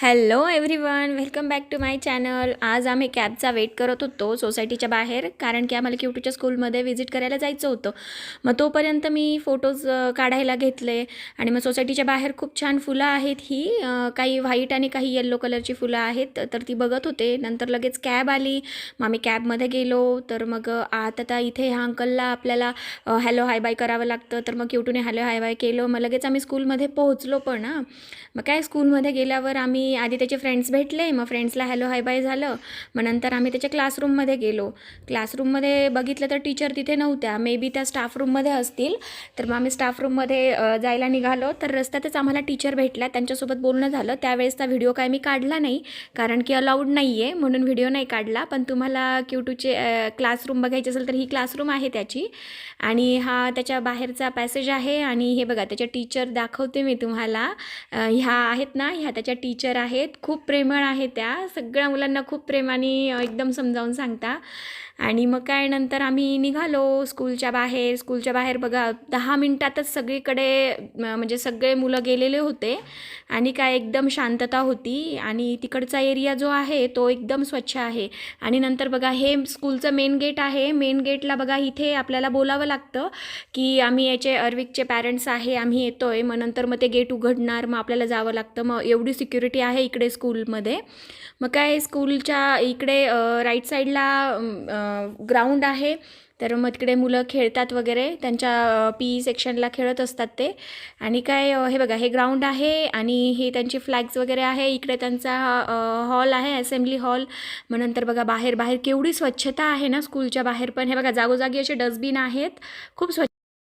Hello everyone, welcome back to my channel. आज आम्ही कॅबचा वेट करत होतो सोसायटीच्या बाहेर, कारण की आम्हाला क्यूटूच्या स्कूलमध्ये व्हिजिट करायला जायचं होतं. मग तोपर्यंत मी फोटोज काढायला घेतले आणि मग सोसायटीच्या बाहेर खूप छान फुलं आहेत. ही काही व्हाईट आणि काही येल्लो कलरची फुलं आहेत, तर ती बघत होते. नंतर लगेच कॅब आली. मग आम्ही कॅबमध्ये गेलो. तर मग आता इथे ह्या अंकलला आपल्याला हॅलो हाय बाय करावं लागतं. तर मग क्यूटूने हॅलो हाय बाय केलं. मग लगेच आम्ही स्कूलमध्ये पोहोचलो. पण मग काय, स्कूलमध्ये गेल्यावर आम्ही आधी त्याचे फ्रेंड्स भेटले. मग फ्रेंड्सला हॅलो हाय बाय झालं. मग नंतर आम्ही त्याच्या क्लासरूममध्ये गेलो. क्लासरूममध्ये बघितलं तर टीचर तिथे नव्हत्या. मे बी त्या स्टाफ रूममध्ये असतील. तर मग आम्ही स्टाफ रूममध्ये जायला निघालो. तर रस्त्यातच आम्हाला टीचर भेटल्या. त्यांच्यासोबत बोलणं झालं. त्यावेळेसचा व्हिडिओ काय मी काढला नाही, कारण की अलाउड नाही आहे म्हणून व्हिडिओ नाही काढला. पण तुम्हाला क्यूटूचे क्लासरूम बघायचे असेल तर ही क्लासरूम आहे त्याची, आणि हा त्याच्या बाहेरचा पॅसेज आहे. आणि हे बघा, त्याच्या टीचर दाखवते मी तुम्हाला. ह्या आहेत ना, ह्या त्याच्या टीचर आहेत. खूप प्रेमळ आहे त्या. सगळ्या मुलांना खूप प्रेमाने एकदम समजावून सांगता. आणि मग काय, नंतर आम्ही निघालो स्कूलच्या बाहेर. स्कूलच्या बाहेर बघा, 10 मिनिटातच सगळीकडे म्हणजे सगळे मुलं गेलेले होते. आणि काय, एकदम शांतता होती. आणि तिकडचा एरिया जो आहे तो एकदम स्वच्छ आहे. आणि नंतर बघा, हे स्कूलचं मेन गेट आहे. मेन गेटला बघा, इथे आपल्याला बोलावं लागतं की आम्ही याचे अर्विकचे पॅरेंट्स आहे, आम्ही येतोय. मग नंतर मग ते गेट उघडणार, मग आपल्याला जावं लागतं. मग एवढी सिक्युरिटी आहे इकडे स्कूलमध्ये. मग काय, स्कूलच्या इकडे राईट साईडला ग्राउंड आहे. तर मग तिकडे मुलं खेळतात वगैरे, त्यांच्या पी सेक्शनला खेळत असतात ते. आणि काय, हे बघा, हे ग्राउंड आहे आणि हे त्यांची फ्लॅग्स वगैरे आहे. इकडे त्यांचा हॉल आहे, असेंब्ली हॉल. मग नंतर बघा, बाहेर केवढी स्वच्छता आहे ना स्कूलच्या बाहेर. पण हे बघा, जागोजागी असे डस्टबिन आहेत. खूप स्वच्छ